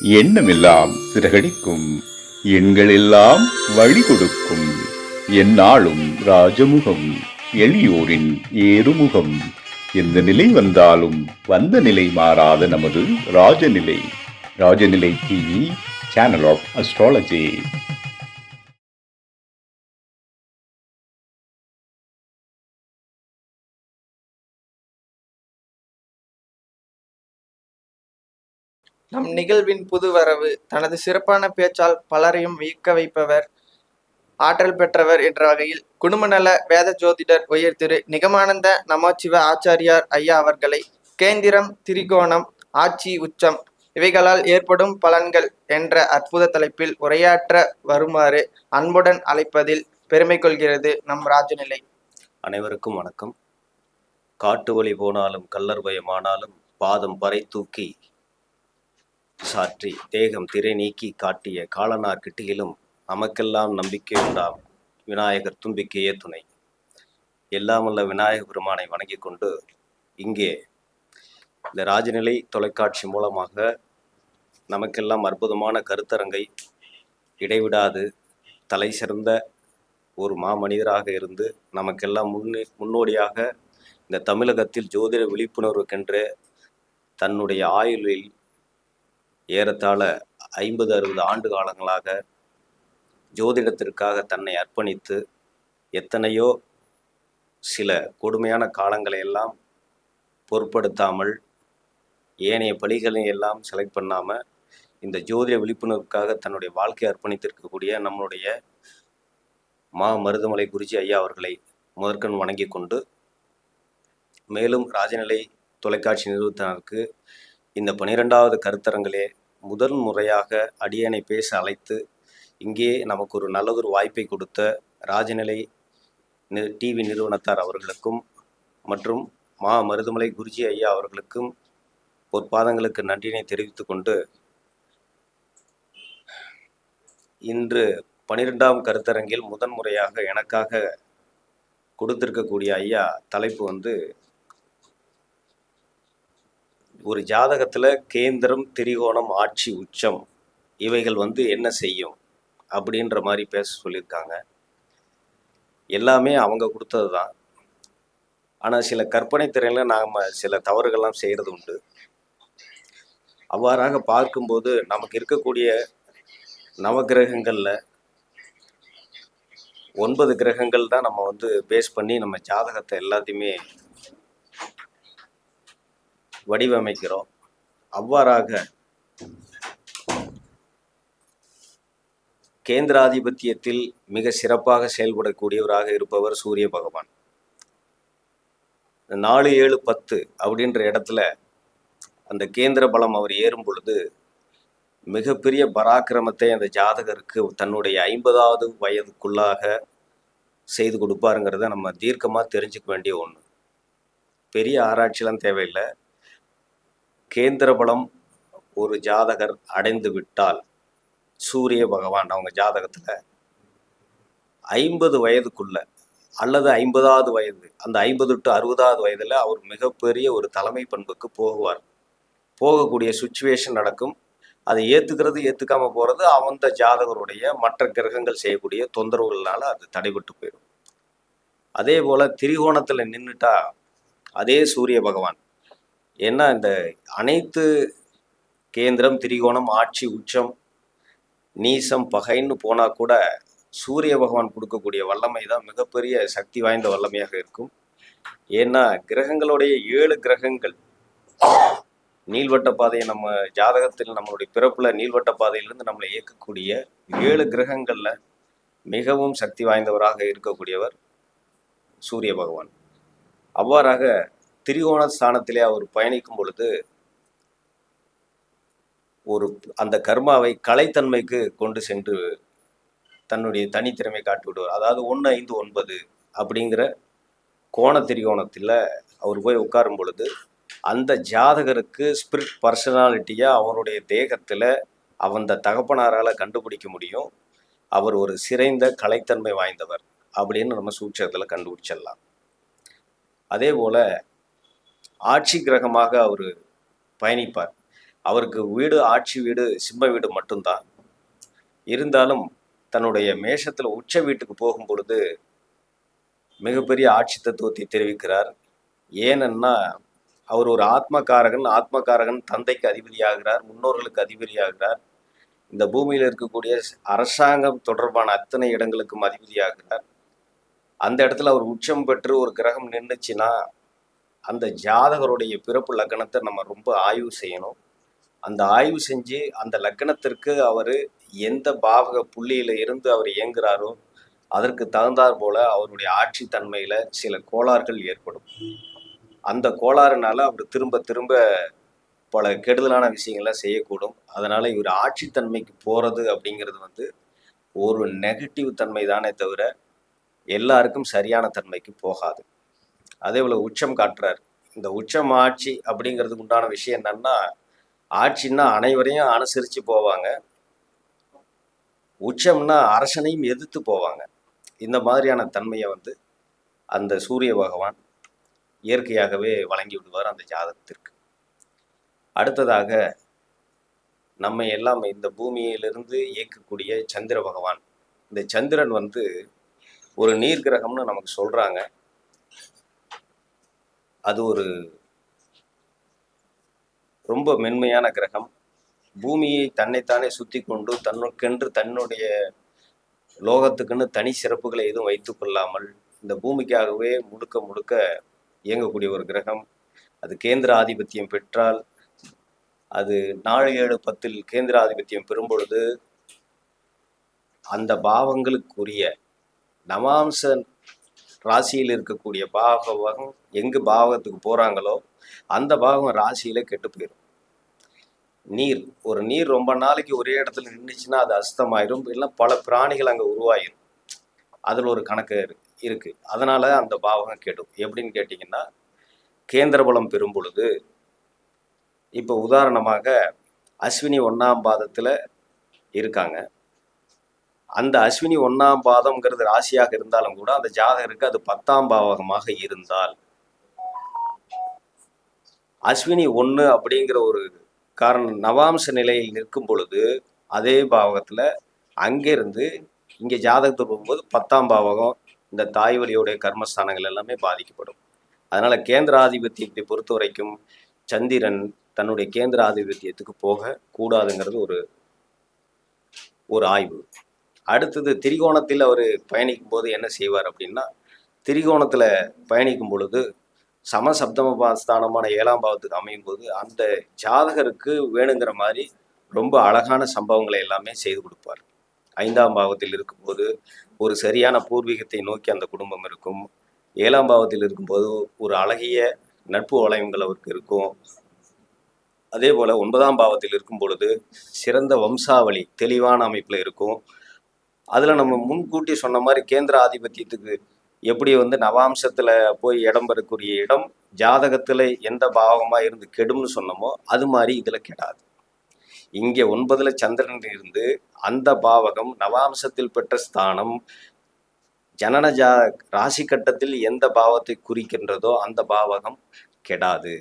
எண்ணமெல்லாம் சிறகடிக்கும், எண்களெல்லாம் வழி கொடுக்கும், எந்நாளும் ராஜமுகம், எளியோரின் ஏறுமுகம். எந்த நிலை வந்தாலும் வந்த நிலை மாறாத நமது Rajanilai. Rajanilai TV, channel of astrology. நம் நிகழ்வின் புதுவரவு. தனது சிறப்பான பேச்சால் பலரையும் வியக்க வைப்பவர், ஆற்றல் பெற்றவர் என்ற வகையில் குடும்பநல வேத ஜோதிடர் உயர் திரு நிகமானந்த நமச்சிவ ஆச்சாரியார் ஐயா அவர்களை கேந்திரம், திரிகோணம், ஆட்சி, உச்சம் இவைகளால் ஏற்படும் பலன்கள் என்ற அற்புத தலைப்பில் உரையாற்ற வருமாறு அன்புடன் அழைப்பதில் பெருமை கொள்கிறது நம் ராஜநிலை. அனைவருக்கும் வணக்கம். காட்டு வழி போனாலும் கல்லர் பயமானாலும் பாதம் பறை தூக்கி சாற்றி தேகம் திரை நீக்கி காட்டிய காலனார் கிட்டியிலும் நமக்கெல்லாம் நம்பிக்கை உண்டாம் விநாயகர் தும்பிக்கையே துணை. எல்லாமல்ல விநாயக பெருமானை வணங்கி கொண்டு இங்கே இந்த ராஜநிலை தொலைக்காட்சி மூலமாக நமக்கெல்லாம் அற்புதமான கருத்தரங்கை இடைவிடாது தலை சிறந்த ஒரு மாமனிதராக இருந்து நமக்கெல்லாம் முன்னோடியாக இந்த தமிழகத்தில் ஜோதிட விழிப்புணர்வுக்கென்று தன்னுடைய ஆயுளில் ஏறத்தாழ 50-60 ஆண்டு காலங்களாக ஜோதிடத்திற்காக தன்னை அர்ப்பணித்து எத்தனையோ சில கொடுமையான காலங்களை எல்லாம் பொருட்படுத்தாமல் ஏனைய பணிகளை எல்லாம் செலக்ட் பண்ணாமல் இந்த ஜோதிட விழிப்புணர்வுக்காக தன்னுடைய வாழ்க்கையை அர்ப்பணித்திருக்கக்கூடிய நம்மளுடைய மருதமலை குருஜி ஐயா அவர்களை முதற்கண் வணங்கி கொண்டு, மேலும் ராஜநிலை தொலைக்காட்சி நிறுவனத்தினருக்கு இந்த 12வது கருத்தரங்கிலே முதல் முறையாக அடியனை பேச அழைத்து இங்கே நமக்கு ஒரு நல்லதொரு வாய்ப்பை கொடுத்த ராஜநிலை டிவி நிறுவனத்தார் அவர்களுக்கும் மற்றும் மருதமலை குருஜி ஐயா அவர்களுக்கும் பொற்பாதங்களுக்கு நன்றினை தெரிவித்து கொண்டு, இன்று 12ஆம் கருத்தரங்கில் முதன் முறையாக எனக்காக கொடுத்திருக்கக்கூடிய ஐயா தலைப்பு ஒரு ஜாதகத்தில் கேந்திரம், திரிகோணம், ஆட்சி, உச்சம் இவைகள் என்ன செய்யும் அப்படின்ற மாதிரி பேச சொல்லியிருக்காங்க. எல்லாமே அவங்க கொடுத்தது தான். ஆனால் சில கற்பனை திறனில் நாம் சில தவறுகள்லாம் செய்கிறது உண்டு. அவ்வாறாக பார்க்கும்போது நமக்கு இருக்கக்கூடிய நவகிரகங்களில் 9 கிரகங்கள் தான் நம்ம பேஸ் பண்ணி நம்ம ஜாதகத்தை எல்லாத்தையுமே வடிவமைக்கிறோம். அவ்வாறாக கேந்திராதிபத்தியத்தில் மிக சிறப்பாக செயல்படக்கூடியவராக இருப்பவர் சூரிய பகவான். 4, 7, 10 அப்படின்ற இடத்துல அந்த கேந்திர பலம் அவர் ஏறும் பொழுது மிகப்பெரிய பராக்கிரமத்தை அந்த ஜாதகருக்கு தன்னுடைய 50வது வயதுக்குள்ளாக செய்து கொடுப்பாருங்கிறத நம்ம தீர்க்கமாக தெரிஞ்சுக்க வேண்டிய ஒன்று. பெரிய ஆராய்ச்சிலாம் தேவையில்லை. கேந்திர பலம் ஒரு ஜாதகர் அடைந்து விட்டால் சூரிய பகவான் அவங்க ஜாதகத்தில் 50 வயதுக்குள்ள அல்லது 50வது வயது, அந்த 50 to 60வது வயதில் அவர் மிகப்பெரிய ஒரு தலைமை பண்புக்கு போகுவார். போகக்கூடிய சுச்சுவேஷன் நடக்கும். அதை ஏற்றுக்காமல் போகிறது அந்த ஜாதகருடைய மற்ற கிரகங்கள் செய்யக்கூடிய தொந்தரவுகள்னால அது தடைபட்டு போயிடும். அதே போல் திரிகோணத்தில் நின்றுட்டா அதே சூரிய பகவான், ஏன்னா இந்த அனைத்து கேந்திரம், திரிகோணம், ஆட்சி, உச்சம், நீசம், பகைன்னு போனால் கூட சூரிய பகவான் கொடுக்கக்கூடிய வல்லமை தான் மிகப்பெரிய சக்தி வாய்ந்த வல்லமையாக இருக்கும். ஏன்னா கிரகங்களுடைய 7 கிரகங்கள் நீள்வட்ட பாதையை நம்ம ஜாதகத்தில் நம்மளுடைய பிறப்புல நீள்வட்ட பாதையிலிருந்து நம்மளை இயக்கக்கூடிய 7 கிரகங்களில் மிகவும் சக்தி வாய்ந்தவராக இருக்கக்கூடியவர் சூரிய பகவான். அவ்வாறாக திரிகோண ஸ்தானத்திலே அவர் பயணிக்கும் பொழுது அந்த கர்மாவை கலைத்தன்மைக்கு கொண்டு சென்று தன்னுடைய தனித்திறமை காட்டி விடுவார். அதாவது 1, 5, 9 அப்படிங்கிற கோண திரிகோணத்தில் அவர் போய் உட்காரும் பொழுது அந்த ஜாதகருக்கு ஸ்பிரிட் பர்சனாலிட்டியாக அவருடைய தேகத்தில் அந்த தகப்பனாரால் கண்டுபிடிக்க முடியும். அவர் ஒரு சிறைந்த கலைத்தன்மை வாய்ந்தவர் அப்படின்னு நம்ம சூட்சத்தில் கண்டுபிடிச்சிடலாம். அதே போல் ஆட்சி கிரகமாக அவர் பயணிப்பார். அவருக்கு வீடு ஆட்சி வீடு சிம்ம வீடு மட்டும்தான். இருந்தாலும் தன்னுடைய மேஷத்துல உச்ச வீட்டுக்கு போகும் பொழுது மிகப்பெரிய ஆட்சி தத்துவத்தை தெரிவிக்கிறார். ஏனென்னா அவர் ஒரு ஆத்மகாரகன் தந்தைக்கு அதிபதியாகிறார், முன்னோர்களுக்கு அதிபதியாகிறார், இந்த பூமியில் இருக்கக்கூடிய அரசாங்கம் தொடர்பான அத்தனை இடங்களுக்கும் அதிபதியாகிறார். அந்த இடத்துல அவர் உச்சம் பெற்று ஒரு கிரகம் நின்றுச்சுன்னா அந்த ஜாதகருடைய பிறப்பு லக்னத்தை நம்ம ரொம்ப ஆய்வு செய்யணும். அந்த ஆய்வு செஞ்சு அந்த லக்னத்திற்கு அவர் எந்த பாவக புள்ளியில இருந்து அவர் இயங்குறாரோ அதற்கு தகுந்தாற் போல அவருடைய ஆட்சி தன்மையில சில கோளாறுகள் ஏற்படும். அந்த கோளாறுனால அவர் திரும்ப திரும்ப பல கெடுதலான விஷயங்களை செய்யக்கூடும். அதனால இவர் ஆட்சி தன்மைக்கு போறது அப்படிங்கிறது ஒரு நெகட்டிவ் தன்மை தானே தவிர எல்லாருக்கும் சரியான தன்மைக்கு போகாது. அதே போல உச்சம் காட்டுறார். இந்த உச்சம் ஆட்சி அப்படிங்கிறதுக்கு உண்டான விஷயம் என்னன்னா, ஆட்சின்னா அனைவரையும் அனுசரித்து போவாங்க, உச்சம்னா அரசனையும் எதிர்த்து போவாங்க. இந்த மாதிரியான தன்மையை அந்த சூரிய பகவான் இயற்கையாகவே வழங்கி விடுவார் அந்த ஜாதகத்திற்கு. அடுத்ததாக நம்ம எல்லாம் இந்த பூமியிலிருந்து இயக்கக்கூடிய சந்திர பகவான். இந்த சந்திரன் ஒரு நீர் கிரகம்னு நமக்கு சொல்றாங்க. அது ஒரு ரொம்ப மென்மையான கிரகம். பூமியை தன்னைத்தானே சுத்தி கொண்டு தன்னுக்கென்று தன்னுடைய லோகத்துக்குன்னு தனி சிறப்புகளை எதுவும் வைத்து கொள்ளாமல் இந்த பூமிக்காகவே முழுக்க முழுக்க இயங்கக்கூடிய ஒரு கிரகம். அது கேந்திர ஆதிபத்தியம் பெற்றால், அது 4, 7, 10 கேந்திர ஆதிபத்தியம் பெறும் பொழுது அந்த பாவங்களுக்குரிய நவாம்ச ராசியில் இருக்கக்கூடிய பாவகம் எங்கு பாவகத்துக்கு போறாங்களோ அந்த பாவகம் ராசியில கெட்டு போயிடும். ஒரு நீர் ரொம்ப நாளைக்கு ஒரே இடத்துல நின்றுச்சுன்னா அது அஸ்தமாயிரும், இல்லை பல பிராணிகள் அங்கே உருவாயிரும். அதில் ஒரு கணக்கு இருக்கு. அதனால அந்த பாவகம் கெடும். எப்படின்னு கேட்டிங்கன்னா, கேந்திர பலம் பெறும் பொழுது இப்போ உதாரணமாக அஸ்வினி 1ஆம் பாதத்தில் இருக்காங்க. அந்த அஸ்வினி 1ஆம் பாதம்ங்கிறது ராசியாக இருந்தாலும் கூட அந்த ஜாதகருக்கு அது 10ஆம் பாவகமாக இருந்தால், அஸ்வினி 1 அப்படிங்கிற ஒரு காரணம் நவாம்ச நிலையில் நிற்கும் பொழுது அதே பாவகத்தில் அங்கிருந்து இங்கே ஜாதகத்துக்கு போகும்போது 10ஆம் பாவகம் இந்த தாய் வழியோடைய கர்மஸ்தானங்கள் எல்லாமே பாதிக்கப்படும். அதனால கேந்திர ஆதிபத்தியத்தை பொறுத்த வரைக்கும் சந்திரன் தன்னுடைய கேந்திர ஆதிபத்தியத்துக்கு போக கூடாதுங்கிறது ஒரு ஆய்வு. அடுத்தது திரிகோணத்தில் அவர் பயணிக்கும் போது என்ன செய்வார் அப்படின்னா, திரிகோணத்தில் பயணிக்கும் பொழுது சமசப்தம ஸ்தானமான 7ஆம் பாவத்துக்கு அமையும் போது அந்த ஜாதகருக்கு வேணுங்கிற மாதிரி ரொம்ப அழகான சம்பவங்களை எல்லாமே செய்து கொடுப்பார். 5ஆம் பாவத்தில் இருக்கும்போது ஒரு சரியான பூர்வீகத்தை நோக்கி அந்த குடும்பம் இருக்கும். 7ஆம் பாவத்தில் இருக்கும்போது ஒரு அழகிய நட்பு வளையங்கள் அவருக்கு இருக்கும். அதே போல 9ஆம் பாவத்தில் இருக்கும் பொழுது சிறந்த வம்சாவளி தெளிவான அமைப்பில் இருக்கும். அதில் நம்ம முன்கூட்டி சொன்ன மாதிரி கேந்திர ஆதிபத்தியத்துக்கு எப்படி நவாம்சத்தில் போய் இடம் பெறக்கூடிய இடம் ஜாதகத்தில் எந்த பாவகமாக இருந்து கெடும்னு சொன்னமோ அது மாதிரி இதில் கெடாது. இங்கே 9ல் சந்திரன் இருந்து அந்த பாவகம் நவாம்சத்தில் பெற்ற ஸ்தானம் ஜனன ராசி கட்டத்தில் எந்த பாவத்தை குறிக்கின்றதோ அந்த பாவகம் கெடாது,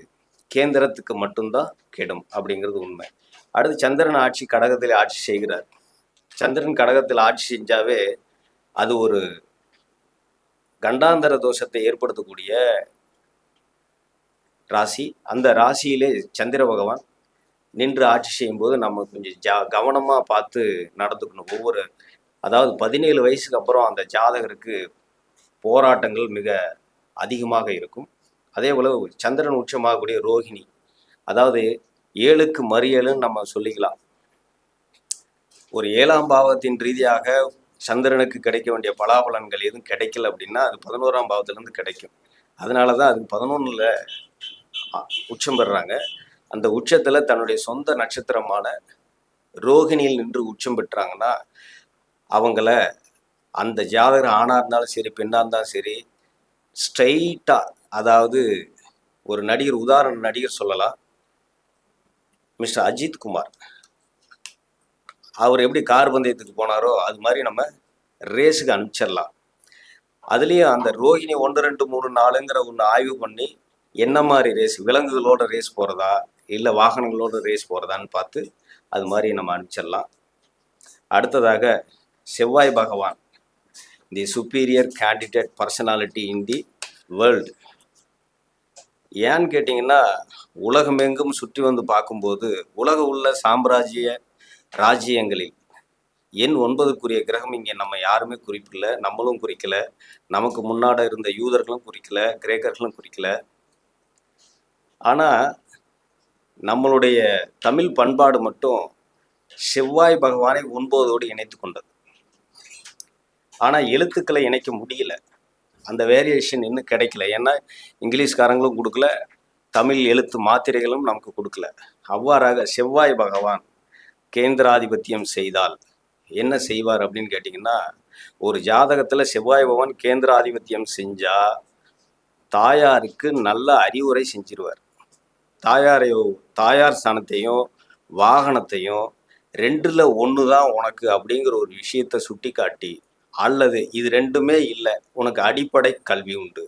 கேந்திரத்துக்கு மட்டும்தான் கெடும் அப்படிங்கிறது உண்மை. அடுத்து சந்திரன் ஆட்சி கடகத்தில் ஆட்சி செய்கிறார். சந்திரன் கடகத்தில் ஆட்சி செஞ்சாவே அது ஒரு கண்டாந்தர தோஷத்தை ஏற்படுத்தக்கூடிய ராசி. அந்த ராசியிலே சந்திர பகவான் நின்று ஆட்சி செய்யும் போது நம்ம கொஞ்சம் கவனமாக பார்த்து நடந்துக்கணும். அதாவது 17 வயசுக்கு அப்புறம் அந்த ஜாதகருக்கு போராட்டங்கள் மிக அதிகமாக இருக்கும். அதே போல் சந்திரன் உச்சமாகக்கூடிய ரோகிணி, அதாவது 7க்கு மறியலுன்னு நம்ம சொல்லிக்கலாம். ஒரு 7ஆம் பாவத்தின் ரீதியாக சந்திரனுக்கு கிடைக்க வேண்டிய பலாபலன்கள் எதுவும் கிடைக்கல அப்படின்னா அது 11ஆம் பாவத்திலேருந்து கிடைக்கும். அதனால தான் அது 11ல் உச்சம் பெறுறாங்க. அந்த உச்சத்தில் தன்னுடைய சொந்த நட்சத்திரமான ரோகிணியில் நின்று உச்சம் பெற்றாங்கன்னா அவங்கள அந்த ஜாதகர் ஆணாக இருந்தாலும் சரி பெண்ணாக இருந்தாலும் சரி ஸ்ட்ரைட்டாக, அதாவது ஒரு உதாரண நடிகர் சொல்லலாம், மிஸ்டர் அஜித் குமார். அவர் எப்படி கார் பந்தயத்துக்கு போனாரோ அது மாதிரி நம்ம ரேஸுக்கு அனுப்பிச்சிடலாம். அதுலேயும் அந்த ரோஹிணி 1, 2, 3, 4ங்கிற ஒன்று ஆய்வு பண்ணி என்ன மாதிரி ரேஸ், விலங்குகளோட ரேஸ் போகிறதா இல்லை வாகனங்களோட ரேஸ் போகிறதான்னு பார்த்து அது மாதிரி நம்ம அனுப்பிச்சிடலாம். அடுத்ததாக Sevvai Bhagavan, the superior candidate personality in the world. ஏன்னு கேட்டிங்கன்னா, உலகமெங்கும் சுற்றி வந்து பார்க்கும்போது உலக உள்ள சாம்ராஜ்ய ராஜ்யங்களில் எண் 9க்குரிய கிரகம் இங்கே நம்ம யாருமே குறிப்பிடல, நம்மளும் குறிக்கல, நமக்கு முன்னாடி இருந்த யூதர்களும் குறிக்கல, கிரேக்கர்களும் குறிக்கல. ஆனால் நம்மளுடைய தமிழ் பண்பாடு மட்டும் செவ்வாய் பகவானை 9ஓடு இணைத்து கொண்டது. ஆனால் எழுத்துக்களை இணைக்க முடியல, அந்த வேரியேஷன் இன்னும் கிடைக்கல. ஏன்னா இங்கிலீஷ்காரங்களும் கொடுக்கல, தமிழ் எழுத்து மாத்திரைகளும் நமக்கு கொடுக்கல. அவ்வாறாக செவ்வாய் பகவான் கேந்திராதிபத்தியம் செய்தால் என்ன செய்வார் அப்படின்னு கேட்டிங்கன்னா, ஒரு ஜாதகத்தில் செவ்வாய் பகவான் கேந்திராதிபத்தியம் செஞ்சால் தாயாருக்கு நல்ல அறிவுரை செஞ்சிருவார். தாயார் ஸ்தானத்தையும் வாகனத்தையும் 2ல் 1 தான் உனக்கு அப்படிங்கிற ஒரு விஷயத்தை சுட்டி காட்டி, அல்லது இது 2மே இல்லை உனக்கு அடிப்படை கல்வி உண்டு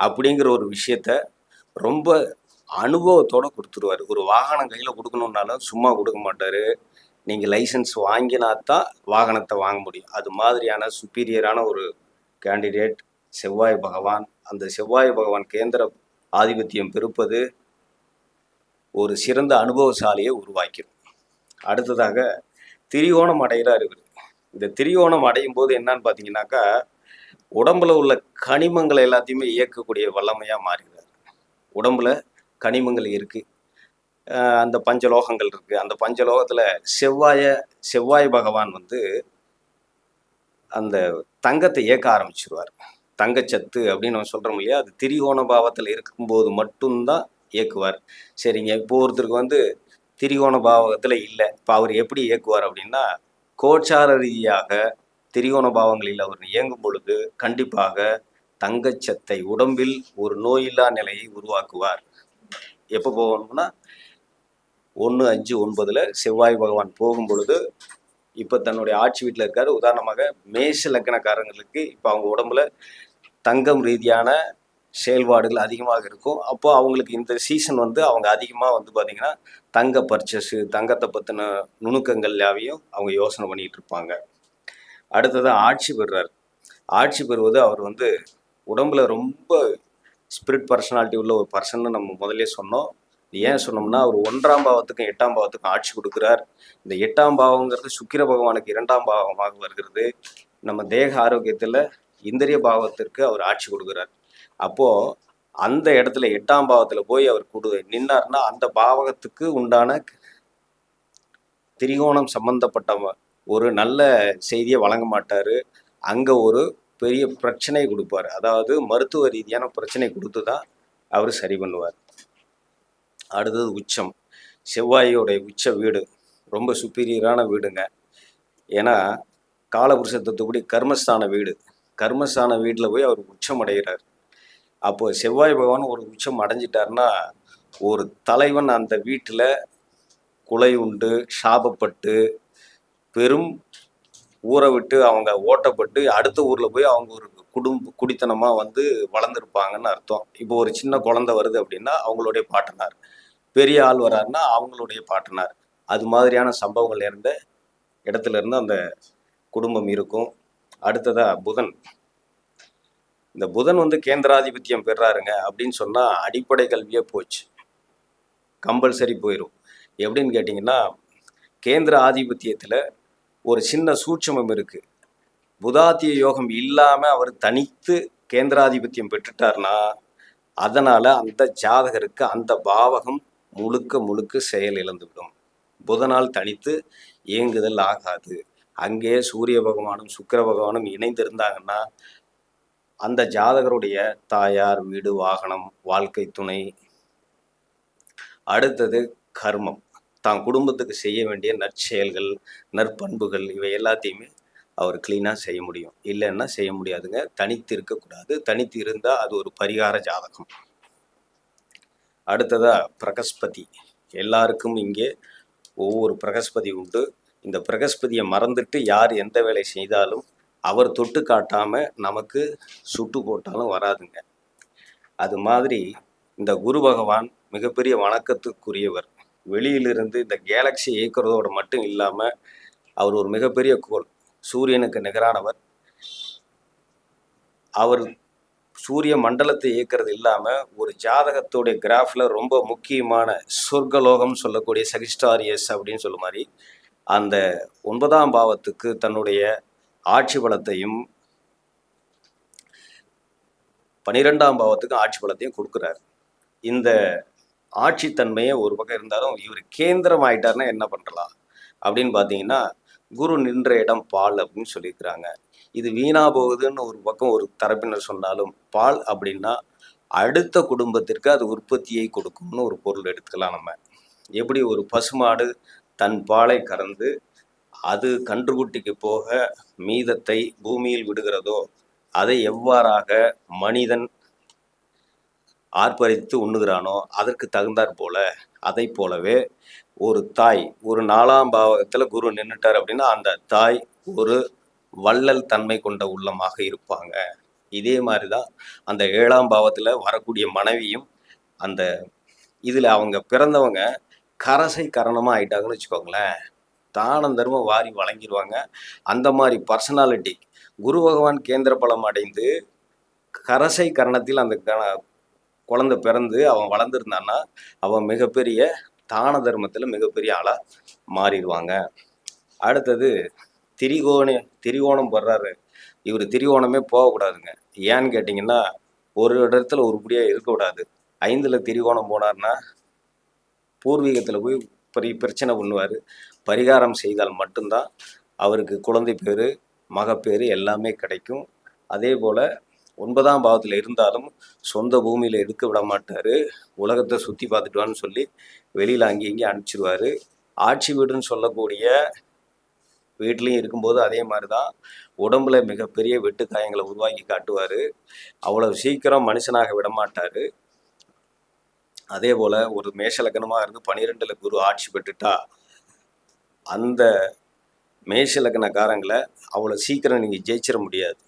அப்படிங்கிற ஒரு விஷயத்த ரொம்ப அனுபவத்தோடு கொடுத்துருவார். ஒரு வாகனம் கையில் கொடுக்கணுன்னாலும் சும்மா கொடுக்க மாட்டார். நீங்கள் லைசன்ஸ் வாங்கினாத்தான் வாகனத்தை வாங்க முடியும். அது மாதிரியான சுப்பீரியரான ஒரு கேண்டிடேட் செவ்வாய் பகவான். அந்த செவ்வாய் பகவான் கேந்திர ஆதிபத்தியம் பெருப்பது ஒரு சிறந்த அனுபவசாலியை உருவாக்கிடும். அடுத்ததாக திரிகோணம் அடைகிறார் இவர். இந்த திரிகோணம் அடையும் போது என்னன்னு பார்த்தீங்கன்னாக்கா, உடம்புல உள்ள கனிமங்களை எல்லாத்தையுமே இயக்கக்கூடிய வல்லமையாக மாறுகிறார். உடம்புல கனிமங்கள் இருக்குது, அந்த பஞ்சலோகங்கள் இருக்குது. அந்த பஞ்சலோகத்தில் செவ்வாய் பகவான் வந்து அந்த தங்கத்தை இயக்க ஆரம்பிச்சிருவார். தங்கச்சத்து அப்படின்னு நம்ம சொல்கிறோம் இல்லையா, அது திரிகோண பாவத்தில் இருக்கும்போது மட்டும்தான் இயக்குவார். சரிங்க, இப்போ ஒருத்தருக்கு வந்து திரிகோண பாவகத்தில் இல்லை, இப்போ அவர் எப்படி இயக்குவார் அப்படின்னா, கோச்சார ரீதியாக திரிகோண பாவங்களில் அவர் இயங்கும் பொழுது கண்டிப்பாக தங்கச்சத்தை உடம்பில் ஒரு நோயில்லா நிலையை உருவாக்குவார். எப்போ போகணும்னா 1, 5, 9 செவ்வாய் பகவான் போகும் பொழுது, இப்போ தன்னுடைய ஆட்சி வீட்டில் இருக்காரு. உதாரணமாக மேஷ லக்னக்காரங்களுக்கு இப்போ அவங்க உடம்புல தங்கம் ரீதியான செயல்பாடுகள் அதிகமாக இருக்கும். அப்போ அவங்களுக்கு இந்த சீசன் வந்து அவங்க அதிகமாக வந்து பார்த்திங்கன்னா தங்க பர்ச்சேஸு, தங்கத்தை பற்றின நுணுக்கங்கள் யாவையும் அவங்க யோசனை பண்ணிகிட்டு இருப்பாங்க. அடுத்ததான் ஆட்சி பெறுறார். ஆட்சி பெறுவது அவர் வந்து உடம்புல ரொம்ப ஸ்பிரிட் பர்சனாலிட்டி உள்ள ஒரு பர்சன்னு நம்ம முதல்ல சொன்னோம். ஏன் சொன்னோம்னா, அவர் 1ஆம் பாவத்துக்கும் 8ஆம் பாவத்துக்கும் ஆட்சி கொடுக்குறார். இந்த 8ஆம் பாவங்கிறது சுக்கிர பகவானுக்கு 2ஆம் பாவமாக வருகிறது. நம்ம தேக ஆரோக்கியத்தில் இந்திரிய பாவத்திற்கு அவர் ஆட்சி கொடுக்குறார். அப்போது அந்த இடத்துல 8ஆம் பாவத்தில் போய் அவர் நின்னார்னா அந்த பாவகத்துக்கு உண்டான திரிகோணம் சம்பந்தப்பட்ட ஒரு நல்ல செய்தியை வழங்க மாட்டார். அங்கே ஒரு பெரிய பிரச்சனை கொடுப்பார். அதாவது மருத்துவ ரீதியான பிரச்சனை கொடுத்து தான் அவர் சரி பண்ணுவார். அடுத்தது உச்சம். செவ்வாயோடைய உச்ச வீடு ரொம்ப சுப்பீரியரான வீடுங்க. ஏன்னா காலபுருஷ தத்துவப்படி கர்மஸ்தான வீடு. கர்மஸ்தான வீட்டில் போய் அவர் உச்சம் அடைகிறார். அப்போ செவ்வாய் பகவான் ஒரு உச்சம் அடைஞ்சிட்டார்னா, ஒரு தலைவன் அந்த வீட்டில் குலை உண்டு, சாபப்பட்டு, பெரும் ஊரை விட்டு அவங்க ஓட்டப்பட்டு அடுத்த ஊரில் போய் அவங்க ஒரு குடித்தனமாக வந்து வளர்ந்துருப்பாங்கன்னு அர்த்தம். இப்போ ஒரு சின்ன குழந்தை வருது அப்படின்னா அவங்களுடைய பாட்டனார், பெரிய ஆள் வராருன்னா அவங்களுடைய பாட்டனார். அது மாதிரியான சம்பவங்கள் இருந்த இடத்துல இருந்து அந்த குடும்பம் இருக்கும். அடுத்ததாக புதன். இந்த புதன் வந்து கேந்திராதிபத்தியம் பெறாருங்க அப்படின்னு சொன்னால் அடிப்படை கல்வியே போச்சு, கம்பல்சரி போயிடும். எப்படின்னு கேட்டிங்கன்னா, கேந்திர ஆதிபத்தியத்தில் ஒரு சின்ன சூட்சமம் இருக்குது. புதாத்திய யோகம் இல்லாமல் அவர் தனித்து கேந்திராதிபத்தியம் பெற்றுட்டார்னா, அதனால் அந்த ஜாதகருக்கு அந்த பாவகம் முழுக்க செயல் இழந்துவிடும். புதனால் தனித்து இயங்குதல் ஆகாது. அங்கே சூரிய பகவானும் சுக்கிர பகவானும் இணைந்திருந்தாங்கன்னா அந்த ஜாதகருடைய தாயார், வீடு, வாகனம், வாழ்க்கை துணை, அடுத்தது கர்மம், தான் குடும்பத்துக்கு செய்ய வேண்டிய நற்செயல்கள், நற்பண்புகள், இவை எல்லாத்தையுமே அவர் கிளீனாக செய்ய முடியும். இல்லைன்னா செய்ய முடியாதுங்க. தனித்து இருக்கக்கூடாது. தனித்து இருந்தால் அது ஒரு பரிகார ஜாதகம். அடுத்ததா பிரகஸ்பதி. எல்லாருக்கும் இங்கே ஒவ்வொரு பிரகஸ்பதி உண்டு. இந்த பிரகஸ்பதியை மறந்துட்டு யார் எந்த வேலை செய்தாலும் அவர் தொட்டு காட்டாமல் நமக்கு சுட்டு போட்டாலும் வராதுங்க. அது மாதிரி இந்த குரு பகவான் மிகப்பெரிய வணக்கத்துக்குரியவர். வெளியிலிருந்து இந்த கேலக்சி இயக்கிறதோடு மட்டும் இல்லாமல் அவர் ஒரு மிகப்பெரிய கோள், சூரியனுக்கு நிகரானவர். அவர் சூரிய மண்டலத்தை இயக்கிறது இல்லாமல் ஒரு ஜாதகத்துடைய கிராஃபில் ரொம்ப முக்கியமான சொர்க்கலோகம் சொல்லக்கூடிய சகிஸ்டாரியஸ் அப்படின்னு சொல்ல மாதிரி அந்த 9ஆம் பாவத்துக்கு தன்னுடைய ஆட்சி பலத்தையும் 12ஆம் பாவத்துக்கு ஆட்சி பலத்தையும் கொடுக்குறாரு. இந்த ஆட்சித்தன்மையை ஒரு பக்கம் இருந்தாலும் இவர் கேந்திரம் ஆயிட்டாருன்னா என்ன பண்ணலாம் அப்படின்னு பார்த்தீங்கன்னா, குரு நின்ற இடம் பால் அப்படின்னு சொல்லியிருக்கிறாங்க. இது வீணா போகுதுன்னு ஒரு பக்கம் ஒரு தரப்பினர் சொன்னாலும், பால் அப்படின்னா அடுத்த குடும்பத்திற்கு அது உற்பத்தியை கொடுக்கும்னு ஒரு பொருள் எடுத்துக்கலாம். நம்ம எப்படி ஒரு பசுமாடு தன் பாலை கறந்து அது கன்றுக்குட்டிக்கு போக மீதத்தை பூமியில் விடுகிறதோ, அதை எவ்வாறாக மனிதன் ஆர்ப்பரித்து உண்ணுகிறானோ அதற்கு தகுந்தாற் போல, அதை போலவே ஒரு தாய் ஒரு 4ஆம் பாவகத்தில் குரு நின்றுட்டார் அப்படின்னா அந்த தாய் ஒரு வள்ளல் தன்மை கொண்ட உள்ளமாக இருப்பாங்க. இதே மாதிரி தான் அந்த 7ஆம் பாவத்தில் வரக்கூடிய மனைவியும் அந்த இதில் அவங்க பிறந்தவங்க கரசை கரணமாக ஆயிட்டாங்கன்னு வச்சுக்கோங்களேன், தானம் தர்மம் வாரி வழங்கிடுவாங்க. அந்த மாதிரி பர்சனாலிட்டி குரு பகவான் கேந்திர பலம் அடைந்து கரசை கரணத்தில் அந்த குழந்தை பிறந்து அவன் வளர்ந்துருந்தான்னா அவன் மிகப்பெரிய தான தர்மத்தில் மிகப்பெரிய ஆளாக மாறிடுவாங்க. அடுத்தது திரிகோணம் வர்றாரு. இவர் திரிகோணமே போகக்கூடாதுங்க. ஏன்னு கேட்டிங்கன்னா, ஒரு இடத்துல உருப்படியாக இருக்கக்கூடாது. 5ல் திரிகோணம் போனார்னா பூர்வீகத்தில் போய் பெரிய பிரச்சனை பண்ணுவார். பரிகாரம் செய்தால் மட்டும்தான் அவருக்கு குழந்தை பேர் மகப்பேறு எல்லாமே கிடைக்கும். அதே போல் 9ஆம் பாவத்தில் இருந்தாலும் சொந்த பூமியில் இருக்க விட மாட்டார். உலகத்தை சுற்றி பார்த்துட்டுவான்னு சொல்லி வெளியில் அங்கேயும் அனுப்பிச்சிடுவார். ஆட்சி வீடுன்னு சொல்லக்கூடிய வீட்லேயும் இருக்கும்போது அதே மாதிரி தான் உடம்புல மிகப்பெரிய வெட்டு காயங்களை உருவாக்கி காட்டுவார். அவ்வளவு சீக்கிரம் மனுஷனாக விடமாட்டார். அதே போல் ஒரு மேஷலக்கணமாக இருந்து 12ல் குரு ஆட்சி பெற்றுட்டா அந்த மேஷலக்கணக்காரங்களை அவ்வளோ சீக்கிரம் நீங்கள் ஜெயிச்சிட முடியாது.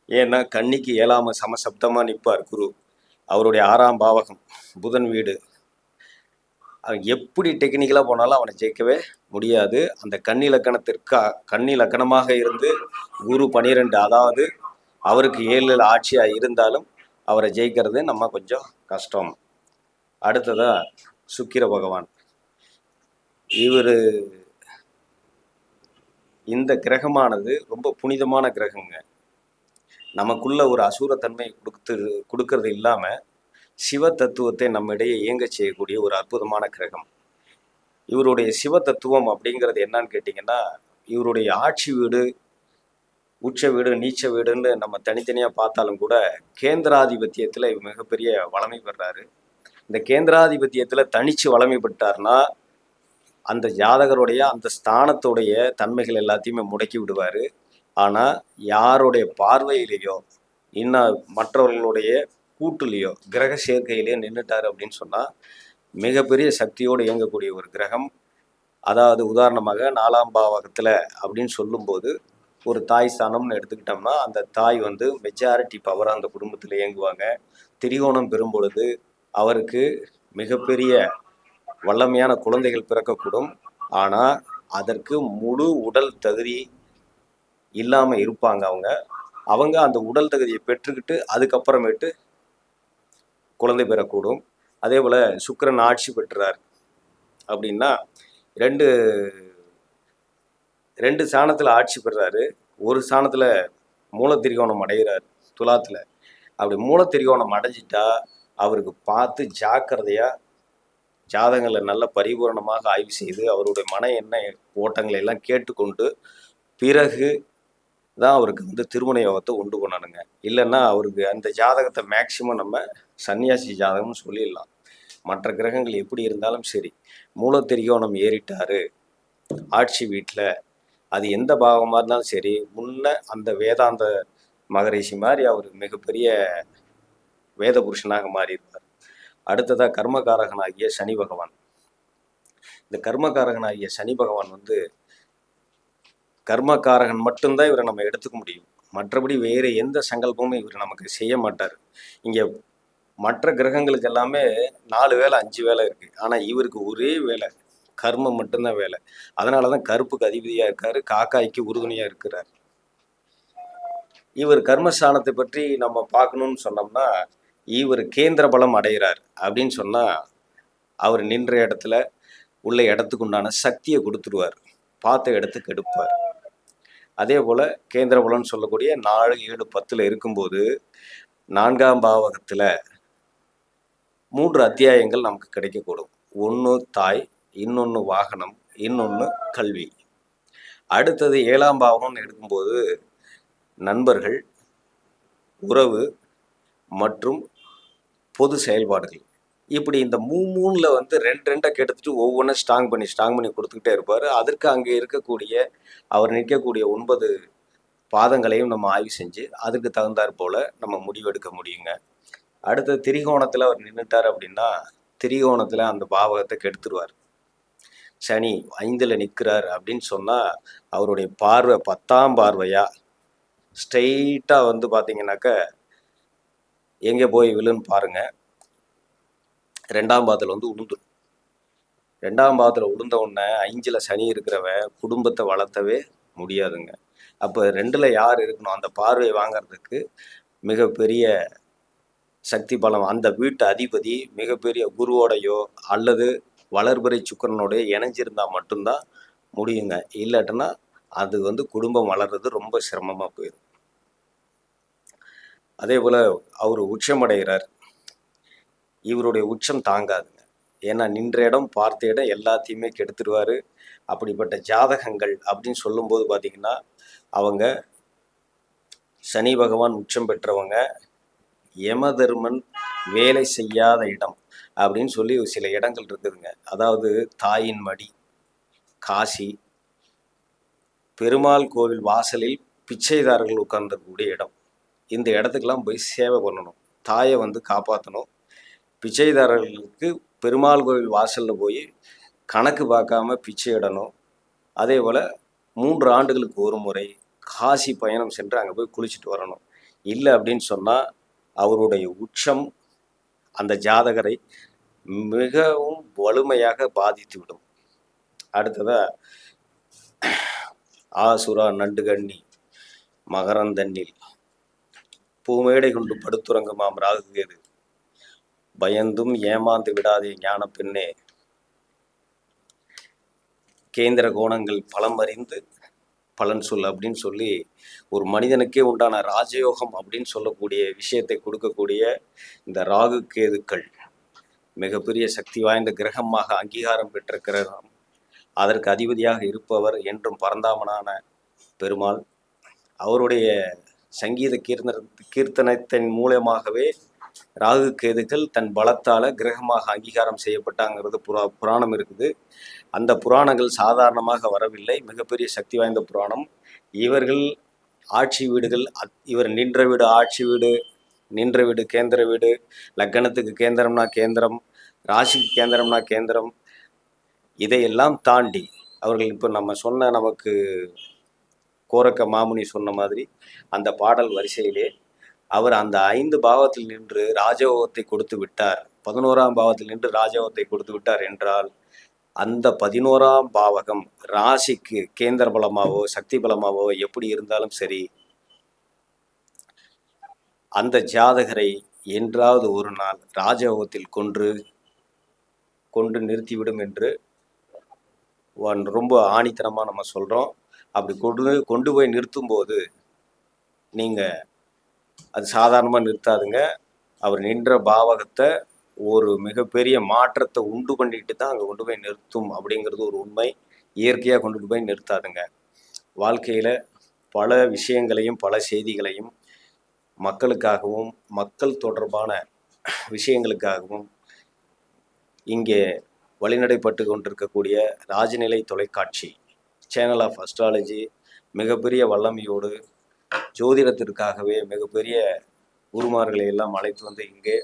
ஏன்னா கன்னிக்கு 7ஆம் சமசப்தமாக நிற்பார் குரு. அவருடைய 6ஆம் பாவகம் புதன் வீடு. அவன் எப்படி டெக்னிக்கலாக போனாலும் அவனை ஜெயிக்கவே முடியாது. அந்த கன்னி லக்கணமாக இருந்து குரு 12, அதாவது அவருக்கு 7ல் ஆட்சியாக இருந்தாலும் அவரை ஜெயிக்கிறது நம்ம கொஞ்சம் கஷ்டம். அடுத்ததா சுக்கிர பகவான். இவர் இந்த கிரகமானது ரொம்ப புனிதமான கிரகங்க. நமக்குள்ள ஒரு அசூரத்தன்மை கொடுக்கறது இல்லாமல் சிவ தத்துவத்தை நம்மிடையே இயங்க செய்யக்கூடிய ஒரு அற்புதமான கிரகம். இவருடைய சிவ தத்துவம் அப்படிங்கிறது என்னன்னு கேட்டிங்கன்னா, இவருடைய ஆட்சி வீடு, உச்ச வீடு, நீச்ச வீடுன்னு நம்ம தனித்தனியாக பார்த்தாலும் கூட கேந்திராதிபத்தியத்தில் இவர் மிகப்பெரிய வளமை பெறாரு. இந்த கேந்திராதிபத்தியத்தில் தனித்து வளமை பெற்றார்னா அந்த ஜாதகருடைய அந்த ஸ்தானத்துடைய தன்மைகள் எல்லாத்தையுமே முடக்கி விடுவார். ஆனால் யாருடைய பார்வையிலேயோ இன்னும் மற்றவர்களுடைய கூட்டுலேயோ கிரக சேர்க்கையிலேயோ நின்றுட்டார் அப்படின்னு சொன்னால் மிகப்பெரிய சக்தியோடு இயங்கக்கூடிய ஒரு கிரகம். அதாவது உதாரணமாக 4ஆம் பாவகத்தில் அப்படின்னு சொல்லும்போது ஒரு தாய் ஸ்தானம்னு எடுத்துக்கிட்டோம்னா அந்த தாய் மெஜாரிட்டி பவராக அந்த குடும்பத்தில் இயங்குவாங்க. திரிகோணம் பெறும் பொழுது அவருக்கு மிகப்பெரிய வல்லமையான குழந்தைகள் பிறக்கக்கூடும். ஆனால் அதற்கு முழு உடல் தகுதி இல்லாமல் இருப்பாங்க. அவங்க அந்த உடல் தகுதியை பெற்றுக்கிட்டு அதுக்கப்புறமேட்டு குழந்தை பெறக்கூடும். அதே போல் சுக்கிரன் ஆட்சி பெற்றார் அப்படின்னா ரெண்டு ஸ்தானத்தில் ஆட்சி பெறாரு. ஒரு ஸ்தானத்தில் மூலத்திரிகோணம் அடைகிறார் துலாத்தில். அப்படி மூலத்திரிகோணம் அடைஞ்சிட்டா அவருக்கு பார்த்து ஜாக்கிரதையாக ஜாதகங்களை நல்ல பரிபூரணமாக ஆய்வு செய்து அவருடைய மன எண்ண ஓட்டங்களை எல்லாம் கேட்டுக்கொண்டு பிறகு தான் அவருக்கு திருமண யோகத்தை உண்டு பண்ணணுங்க. இல்லைன்னா அவருக்கு அந்த ஜாதகத்தை மேக்சிமம் நம்ம சன்னியாசி ஜாதகம்னு சொல்லிடலாம். மற்ற கிரகங்கள் எப்படி இருந்தாலும் சரி, மூலத்திரிகோணம் ஏறிட்டாரு ஆட்சி வீட்டில், அது எந்த பாவமாக இருந்தாலும் சரி, முன்ன அந்த வேதாந்த மகரிஷி மாதிரி அவர் மிகப்பெரிய வேத புருஷனாக மாறியிருப்பார். அடுத்ததாக கர்மகாரகனாகிய சனி பகவான். இந்த கர்மகாரகனாகிய சனி பகவான் கர்மகாரகன் மட்டும்தான் இவரை நம்ம எடுத்துக்க முடியும். மற்றபடி வேறு எந்த சங்கல்பமும் இவர் நமக்கு செய்ய மாட்டார். இங்கே மற்ற கிரகங்களுக்கு எல்லாமே 4 வேலை 5 வேலை இருக்கு. ஆனா இவருக்கு ஒரே வேலை, கர்மம் மட்டும்தான் வேலை. அதனாலதான் கருப்புக்கு அதிபதியா இருக்காரு, காக்காய்க்கு உறுதுணையா இருக்கிறார். இவர் கர்மஸ்தானத்தை பற்றி நம்ம பார்க்கணும்னு சொன்னோம்னா, இவர் கேந்திர பலம் அடைகிறார் அப்படின்னு சொன்னா, அவர் நின்ற இடத்துல உள்ள இடத்துக்கு உண்டான சக்தியை கொடுத்துருவார், பார்த்த இடத்துக்கு எடுப்பார். அதே போல கேந்திர பலம்னு சொல்லக்கூடிய 4, 7, 10 இருக்கும்போது 4ஆம் பாவகத்துல 3 அத்தியாயங்கள் நமக்கு கிடைக்கக்கூடும். ஒன்று தாய், இன்னொன்று வாகனம், இன்னொன்று கல்வி. அடுத்தது 7ஆம் பாவம்னு எடுக்கும்போது நண்பர்கள், உறவு மற்றும் பொது செயல்பாடுகள். இப்படி இந்த மூணுல வந்து 2 கெடுத்துட்டு ஒவ்வொன்றும் ஸ்ட்ராங் பண்ணி கொடுத்துக்கிட்டே இருப்பார். அதற்கு அங்கே இருக்கக்கூடிய அவர் நிற்கக்கூடிய 9 பாதங்களையும் நம்ம ஆய்வு செஞ்சு அதுக்கு தகுந்தாற் போல நம்ம முடிவெடுக்க முடியுங்க. அடுத்தது திரிகோணத்தில் அவர் நின்றுட்டார் அப்படின்னா, திரிகோணத்தில் அந்த பாவகத்தை கெடுத்துருவார். சனி 5ல் நிற்கிறார் அப்படின்னு சொன்னால், அவருடைய பார்வை 10ஆம் பார்வையா ஸ்ட்ரெயிட்டாக வந்து பார்த்தீங்கன்னாக்க எங்கே போய் விழுன்னு பாருங்க, 2ஆம் பாவத்தில் வந்து உளுந்துடும். 2ஆம் பாவத்தில் உளுந்த உடனே 5ல் சனி இருக்கிறவன் குடும்பத்தை வளர்த்தவே முடியாதுங்க. அப்போ 2ல் யார் இருக்கணும், அந்த பார்வையை வாங்கிறதுக்கு மிகப்பெரிய சக்தி பலம், அந்த வீட்டு அதிபதி மிகப்பெரிய குருவோடையோ அல்லது வளர்பிறை சுக்கிரனோடய இணைஞ்சிருந்தா மட்டும்தான் முடியுங்க. இல்லாட்டினா அது வந்து குடும்பம் வளர்றது ரொம்ப சிரமமாக போயிடும். அதே போல் அவர் உச்சமடைகிறார். இவருடைய உச்சம் தாங்காதுங்க. ஏன்னா நின்ற இடம் பார்த்த இடம் எல்லாத்தையுமே கெடுத்துடுவார். அப்படிப்பட்ட ஜாதகங்கள் அப்படின்னு சொல்லும்போது பார்த்திங்கன்னா, அவங்க சனி பகவான் உச்சம் பெற்றவங்க யமதர்மன் வேலை செய்யாத இடம் அப்படின்னு சொல்லி சில இடங்கள் இருக்குதுங்க. அதாவது தாயின் மடி, காசி, பெருமாள் கோவில் வாசலில் பிச்சைதாரர்கள் உட்கார்ந்துருக்கக்கூடிய இடம். இந்த இடத்துக்கெல்லாம் போய் சேவை பண்ணணும், தாயை வந்து காப்பாற்றணும். பிச்சைதாரர்களுக்கு பெருமாள் கோவில் வாசலில் போய் கணக்கு பார்க்காம பிச்சை இடணும். அதே போல் 3 ஆண்டுகளுக்கு ஒரு முறை காசி பயணம் சென்று அங்கே போய் குளிச்சுட்டு வரணும். இல்லை அப்படின்னு சொன்னால் அவருடைய உச்சம் அந்த ஜாதகரை மிகவும் வலிமையாக பாதித்துவிடும். அடுத்ததா ஆசுரா நண்டுகண்ணி மகரந்தண்ணில் பூமேடை கொண்டு படுத்துறங்குமாம் ராகுகேது, பயந்தும் ஏமாந்து விடாதே ஞான பெண்ணே, கேந்திர கோணங்கள் பலம் அறிந்து பலன் சொல் அப்படின்னு சொல்லி ஒரு மனிதனுக்கே உண்டான ராஜயோகம் அப்படின்னு சொல்லக்கூடிய விஷயத்தை கொடுக்கக்கூடிய இந்த ராகு கேதுக்கள் மிகப்பெரிய சக்தி வாய்ந்த கிரகமாக அங்கீகாரம் பெற்ற கிரகம். அதற்கு அதிபதியாக இருப்பவர் என்றும் பரந்தாமனான பெருமாள். அவருடைய சங்கீத கீர்த்தனத்தின் மூலமாகவே ராகு கேதுக்கள் தன் பலத்தால் கிரகமாக அங்கீகாரம் செய்யப்பட்டாங்கிறது புராணம் இருக்குது. அந்த புராணங்கள் சாதாரணமாக வரவில்லை, மிகப்பெரிய சக்தி வாய்ந்த புராணம். இவர்கள் ஆட்சி வீடுகள், இவர் நின்ற வீடு ஆட்சி வீடு, நின்ற வீடு கேந்திர வீடு, லக்கணத்துக்கு கேந்திரம்னா கேந்திரம், ராசிக்கு கேந்திரம்னா கேந்திரம், இதையெல்லாம் தாண்டி அவர்கள் இப்போ நம்ம சொன்ன நமக்கு கோரக்க மாமுனி சொன்ன மாதிரி அந்த பாடல் வரிசையிலே அவர் அந்த 5 பாவத்தில் நின்று ராஜயோகத்தை கொடுத்து விட்டார், 11ஆம் பாவத்தில் நின்று ராஜயோகத்தை கொடுத்து விட்டார் என்றால் அந்த 11ஆம் பாவகம் ராசிக்கு கேந்திர பலமாவோ சக்தி பலமாவோ எப்படி இருந்தாலும் சரி, அந்த ஜாதகரை என்றாவது ஒரு நாள் ராஜயோகத்தில் கொண்டு நிறுத்திவிடும் என்று ரொம்ப ஆணித்தனமாக நம்ம சொல்கிறோம். அப்படி கொண்டு போய் நிறுத்தும் போது நீங்கள் அது சாதாரணமாக நிறுத்தாதுங்க. அவர் நின்ற பாவகத்தை ஒரு மிகப்பெரிய மாற்றத்தை உண்டு பண்ணிட்டு தான் அங்கே கொண்டு போய் நிறுத்தும் அப்படிங்கிறது ஒரு உண்மை. இயற்கையாக கொண்டுட்டு போய் நிறுத்தாதுங்க. வாழ்க்கையில் பல விஷயங்களையும் பல செய்திகளையும் மக்களுக்காகவும் மக்கள் தொடர்பான விஷயங்களுக்காகவும் இங்கே வழிநடைப்பட்டு கொண்டிருக்கக்கூடிய ராஜநிலை தொலைக்காட்சி சேனல் ஆஃப் அஸ்ட்ராலஜி மிகப்பெரிய வல்லமையோடு ஜோதிடத்திற்காகவே மிகப்பெரிய குருமார்களை எல்லாம் அழைத்து வந்து இங்கே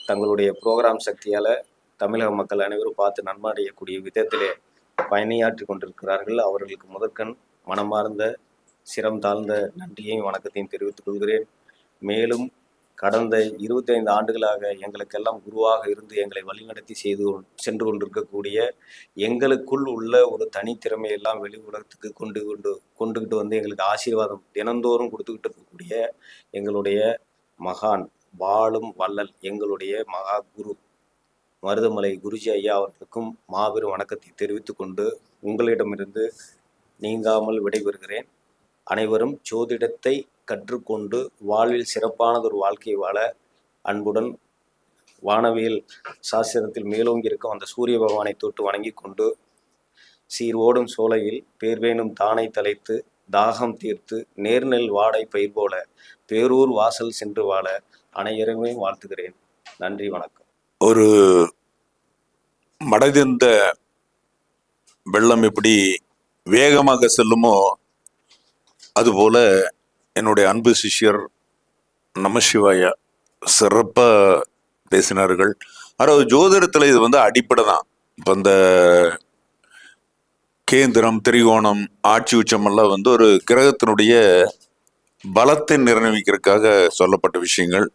தங்களுடைய ப்ரோக்ராம் சக்தியால் தமிழக மக்கள் அனைவரும் பார்த்து நன்மடையக்கூடிய விதத்திலே பணியாற்றி கொண்டிருக்கிறார்கள். அவர்களுக்கு முதற்கண் மனமார்ந்த சிரம் தாழ்ந்த நன்றியையும் வணக்கத்தையும் தெரிவித்துக் கொள்கிறேன். மேலும் கடந்த 25 ஆண்டுகளாக எங்களுக்கெல்லாம் குருவாக இருந்து எங்களை வழிநடத்தி சென்று கொண்டிருக்கக்கூடிய எங்களுக்குள் உள்ள ஒரு தனித்திறமையெல்லாம் வெளி உலகத்துக்கு கொண்டுகிட்டு வந்து எங்களுக்கு ஆசீர்வாதம் தினந்தோறும் கொடுத்துக்கிட்டு இருக்கக்கூடிய எங்களுடைய மகான் வாழும் வள்ளல் எங்களுடைய மகா குரு மருதமலை குருஜி ஐயா அவர்களுக்கும் மாபெரும் வணக்கத்தை தெரிவித்துக் கொண்டு உங்களிடமிருந்து நீங்காமல் விடைபெறுகிறேன். அனைவரும் ஜோதிடத்தை கற்றுக்கொண்டு வாழ்வில் சிறப்பானதொரு வாழ்க்கை வாழ அன்புடன் வானவியல் சாஸ்திரத்தில் மேலோங்கி இருக்கும் அந்த சூரிய பகவானை தொட்டு வணங்கி கொண்டு சீர் ஓடும் சோலையில் பேர்வேனும் தானை தலைத்து தாகம் தீர்த்து நேர்நெல் வாடை பயிர் போல பேரூர் வாசல் சென்று வாழ அனைவருமே வாழ்த்துகிறேன். நன்றி, வணக்கம். ஒரு மடைந்த வெள்ளம் எப்படி வேகமாக செல்லுமோ அதுபோல என்னுடைய அன்பு சிஷ்யர் நமசிவாயா சிறப்பா பேசினார்கள். அதாவது ஜோதிடத்துல இது வந்து அடிப்படை தான். இப்போ இந்த கேந்திரம், திரிகோணம், ஆட்சி உச்சம் எல்லாம் வந்து ஒரு கிரகத்தினுடைய பலத்தை நிர்ணயிக்கிறதுக்காக சொல்லப்பட்ட விஷயங்கள்.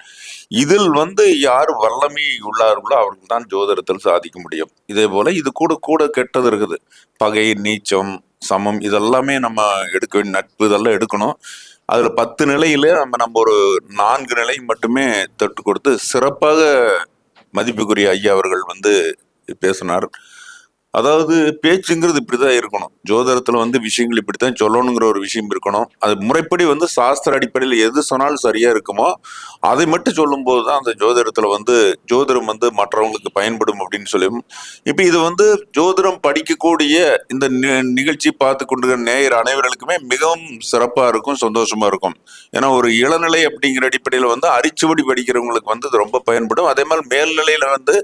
இதில் வந்து யார் வல்லமை உள்ளார்களோ அவர்கள் தான் ஜோதிடத்தில் சாதிக்க முடியும். இதே போல இது கூட கூட கெட்டது இருக்குது. பகை, நீச்சம், சமம் இதெல்லாமே நம்ம எடுக்க வேண்டிய, நட்பு இதெல்லாம் எடுக்கணும். அதுல 10 நிலையில நம்ம ஒரு 4 நிலை மட்டுமே தொட்டு கொடுத்து சிறப்பாக மதிப்புக்குரிய ஐயா அவர்கள் வந்து பேசினார். அதாவது பேச்சுங்கிறது இப்படிதான் இருக்கணும். ஜோதிடத்துல வந்து விஷயங்கள் இப்படித்தான் சொல்லணுங்கிற ஒரு விஷயம் இருக்கணும். அது முறைப்படி வந்து சாஸ்திர அடிப்படையில் எது சொன்னாலும் சரியா இருக்குமோ அதை மட்டும் சொல்லும் போதுதான் அந்த ஜோதிடத்துல வந்து ஜோதிடம் வந்து மற்றவங்களுக்கு பயன்படும் அப்படின்னு சொல்லி. இப்ப இது வந்து ஜோதிடம் படிக்கக்கூடிய இந்த நிகழ்ச்சி பார்த்து கொண்டிருக்கிற நேயர் அனைவர்களுக்குமே மிகவும் சிறப்பா இருக்கும், சந்தோஷமா இருக்கும். ஏன்னா ஒரு இளநிலை அப்படிங்கிற அடிப்படையில வந்து அரிச்சுவடி படிக்கிறவங்களுக்கு வந்து இது ரொம்ப பயன்படும். அதே மாதிரி மேல்நிலையில வந்து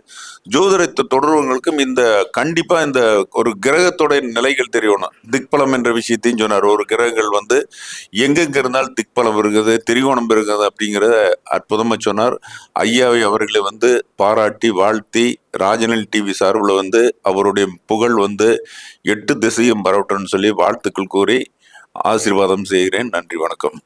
ஜோதிடத்தை தொடர்பவங்களுக்கும் இந்த கண்டிப்பா இந்த ஒரு கிரகத்தோட நிலைகள் தெரியணும். திக்பலம் என்ற விஷயத்தையும் சொன்னார். ஒரு கிரகங்கள் வந்து எங்கெங்க இருந்தால் திக்பலம் இருக்குது, திரிகோணம் இருக்குது அப்படிங்கிறத அற்புதமா சொன்னார். ஐயாவை அவர்களை வந்து பாராட்டி வாழ்த்தி ராஜனல் டிவி சார்பில் வந்து அவருடைய புகழ் வந்து 8 திசையும் பரவட்டும்னு சொல்லி வாழ்த்துக்கள் கூறி ஆசீர்வாதம் செய்கிறேன். நன்றி, வணக்கம்.